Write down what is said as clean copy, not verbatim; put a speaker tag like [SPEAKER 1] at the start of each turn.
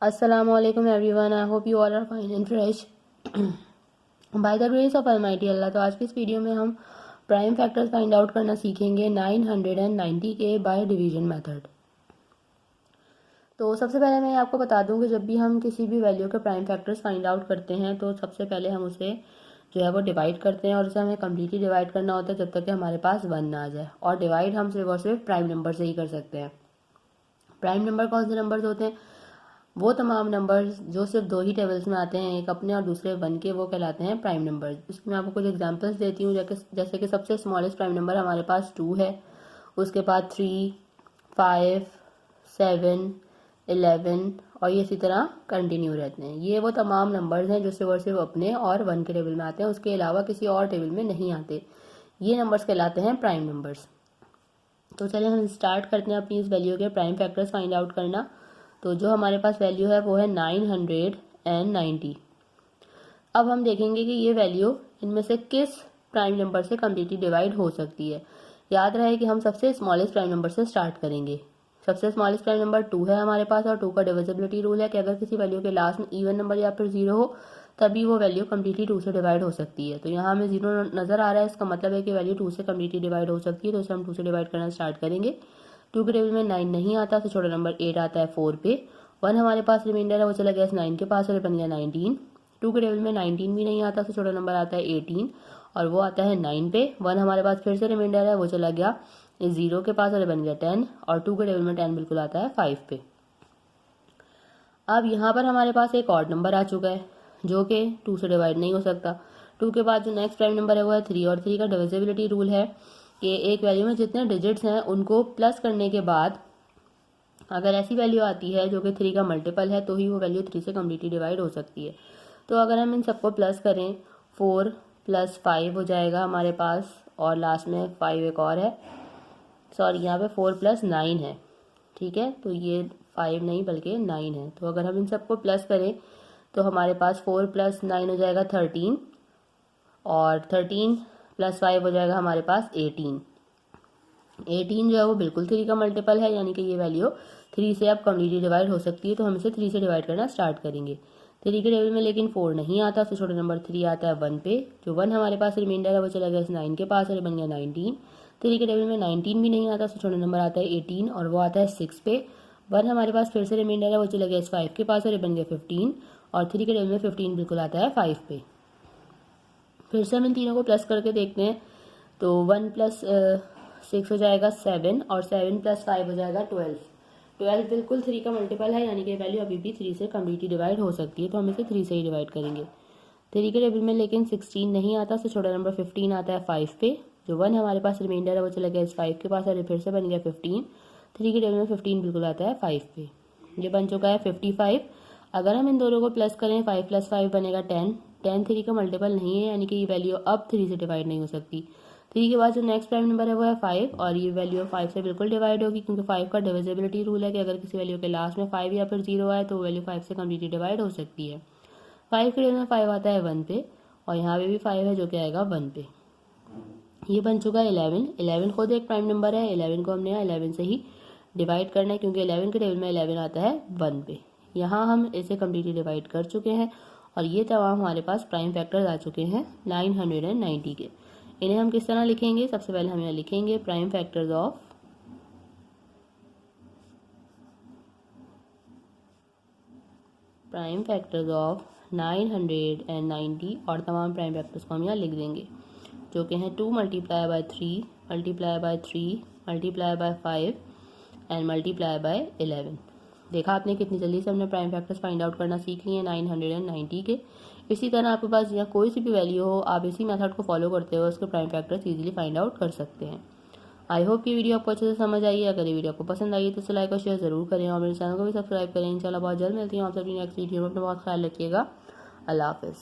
[SPEAKER 1] Assalamualaikum everyone, I hope you all are fine and fresh. By the grace of Almighty Allah, तो आज की इस video में हम प्राइम फैक्टर्स फाइंड आउट करना सीखेंगे 990 के बाय डिवीजन मेथड। तो सबसे पहले मैं आपको बता दूं कि जब भी हम किसी भी वैल्यू के प्राइम फैक्टर्स फाइंड आउट करते हैं तो सबसे पहले हम उसे जो है वो डिवाइड करते हैं, और उसे हमें कम्प्लीटली डिवाइड करना होता है जब तक कि हमारे पास 1 ना आ जाए। और डिवाइड हम सिर्फ और सिर्फ प्राइम नंबर से ही कर सकते हैं। प्राइम नंबर कौन से नंबर्स होते हैं? वो तमाम नंबर्स जो सिर्फ दो ही टेबल्स में आते हैं, एक अपने और दूसरे 1 के, वो कहलाते हैं प्राइम नंबर्स। इसमें आपको कुछ एग्जांपल्स देती हूँ। जैसे कि सबसे स्मॉलेस्ट प्राइम नंबर हमारे पास 2 है, उसके बाद 3, 5, 7, 11 और ये इसी तरह कंटिन्यू रहते हैं। ये वो तमाम नंबर्स हैं जो सिर्फ और सिर्फ अपने और 1 के टेबल में आते हैं, उसके अलावा किसी और टेबल में नहीं आते। ये नंबर्स कहलाते हैं प्राइम नंबर्स। तो चलिए हम स्टार्ट करते हैं अपनी इस वैल्यू के प्राइम फैक्टर्स फाइंड आउट करना। तो जो हमारे पास वैल्यू है वो है 990। अब हम देखेंगे कि ये वैल्यू इनमें से किस प्राइम नंबर से कम्प्लीटली डिवाइड हो सकती है। याद रहे कि हम सबसे स्मॉलेस्ट प्राइम नंबर से स्टार्ट करेंगे। सबसे स्मॉलेस्ट प्राइम नंबर 2 है हमारे पास, और 2 का डिविजिबिलिटी रूल है कि अगर किसी वैल्यू के लास्ट में इवन नंबर या फिर 0 हो तभी वो वैल्यू कम्प्लीटली 2 से डिवाइड हो सकती है। तो यहाँ हमें 0 नजर आ रहा है, इसका मतलब है कि वैल्यू 2 से कम्प्लीटली डिवाइड हो सकती है। तो इसे हम 2 से डिवाइड करना स्टार्ट करेंगे। 2 के टेबल में 9 नहीं आता, तो छोटा नंबर 8 आता है 4 पे। 1 हमारे पास रिमाइंडर है, वो चला गया 9 के पास और बन गया 19। 2 के टेबल में 19 भी नहीं आता, तो छोटा नंबर आता है 18 और वो आता है 9 पे। 1 हमारे पास फिर से रिमाइंडर है, वो चला गया 0 के पास और बन गया 10, और 2 के टेबल में 10 बिल्कुल आता है 5 पे। अब यहाँ पर हमारे पास एक ऑड नंबर आ चुका है जो कि 2 से डिवाइड नहीं हो सकता। 2 के बाद जो नेक्स्ट प्राइम नंबर है वो है 3, और 3 का डिविजिबिलिटी रूल है कि एक वैल्यू में जितने डिजिट्स हैं उनको प्लस करने के बाद अगर ऐसी वैल्यू आती है जो कि 3 का मल्टीपल है तो ही वो वैल्यू 3 से कम्प्लीटली डिवाइड हो सकती है। तो अगर हम इन सबको प्लस करें, 4 + 5 हो जाएगा हमारे पास, और लास्ट में 5 एक और है, सॉरी यहाँ पे 4 + 9 है, ठीक है। तो ये 5 नहीं बल्कि 9 है। तो अगर हम इन सबको प्लस करें तो हमारे पास 4 + 9 हो जाएगा 13, और 13 + 5 हो जाएगा हमारे पास 18। 18 जो है वो बिल्कुल 3 का मल्टीपल है, यानी कि ये वैल्यू 3 से अब कम्प्लीटली डिवाइड हो सकती है। तो हम इसे 3 से डिवाइड करना स्टार्ट करेंगे। 3 के टेबल में लेकिन 4 नहीं आता, तो छोटा नंबर 3 आता है 1 पे। जो 1 हमारे पास रिमाइंडर है वो चला गया 9 के पास और बन गया 19। 3 के टेबल में 19 भी नहीं आता, तो छोटा नंबर आता है 18 और वो आता है 6 पे। 1 हमारे पास फिर से रिमाइंडर है, वो चला गया 5 के पास और बन गया 15, और 3 के टेबल में 15 बिल्कुल आता है 5 पे। फिर से हम इन तीनों को प्लस करके देखते हैं। तो 1 + 6 हो जाएगा 7, और 7 + 5 हो जाएगा 12। 12 बिल्कुल 3 का मल्टीपल है, यानी कि वैल्यू अभी भी 3 से कम्प्लीटली डिवाइड हो सकती है। तो हम इसे 3 से ही डिवाइड करेंगे। 3 के टेबल में लेकिन 16 नहीं आता, तो छोटा नंबर 15 आता है 5 पे। जो 1 हमारे पास रिमाइंडर है वो चला गया इस 5 के पास और फिर से बन गया 15। 3 के टेबल में 15 बिल्कुल आता है 5 पे। ये बन चुका है 55। अगर हम इन दोनों को प्लस करें, 5 + 5 बनेगा 10। 10 3 का मल्टीपल नहीं है, यानी कि ये वैल्यू अब 3 से डिवाइड नहीं हो सकती। 3 के बाद जो नेक्स्ट प्राइम नंबर है वो है 5, और ये वैल्यू 5 से बिल्कुल डिवाइड होगी, क्योंकि 5 का डिविजिबिलिटी रूल है कि अगर किसी वैल्यू के लास्ट में 5 या फिर 0 आए तो वैल्यू 5 से कम्प्लीटली डिवाइड हो सकती है। 5 के टेबल में 5 आता है 1 पे, और यहाँ पे भी 5 है जो कि आएगा 1 पे। ये बन चुका है 11। 11 खुद एक प्राइम नंबर है। 11 को हमने यहाँ 11 से ही डिवाइड करना है, क्योंकि 11 के टेबल में 11 आता है 1 पे। यहाँ हम इसे कम्प्लीटली डिवाइड कर चुके हैं, और ये तमाम हमारे पास प्राइम फैक्टर्स आ चुके हैं 990 के। इन्हें हम किस तरह लिखेंगे? सबसे पहले हम यहाँ लिखेंगे prime factors of prime factors of 990, और तमाम प्राइम फैक्टर्स को हम यहाँ लिख देंगे, जो कि हैं 2 × 3 × 3 × 5 एंड × 11। देखा आपने कितनी जल्दी से हमने प्राइम फैक्टर्स फाइंड आउट करना सीख लिए हैं 990 के। इसी तरह आपके पास या कोई सी भी वैल्यू हो, आप इसी मेथड को फॉलो करते हुए उसके prime factors easily find out कर सकते हैं। आई होप कि वीडियो आपको अच्छे से समझ आई है। अगर ये वीडियो आपको पसंद आई तो इसे लाइक और शेयर जरूर करें, और मेरे चैनल को भी सब्सक्राइब करें। इंशाल्लाह बहुत जल्द मिलती हूँ आप सभी नेक्स्ट वीडियो में। अपना बहुत ख्याल रखिएगा। अल्लाह हाफिज़।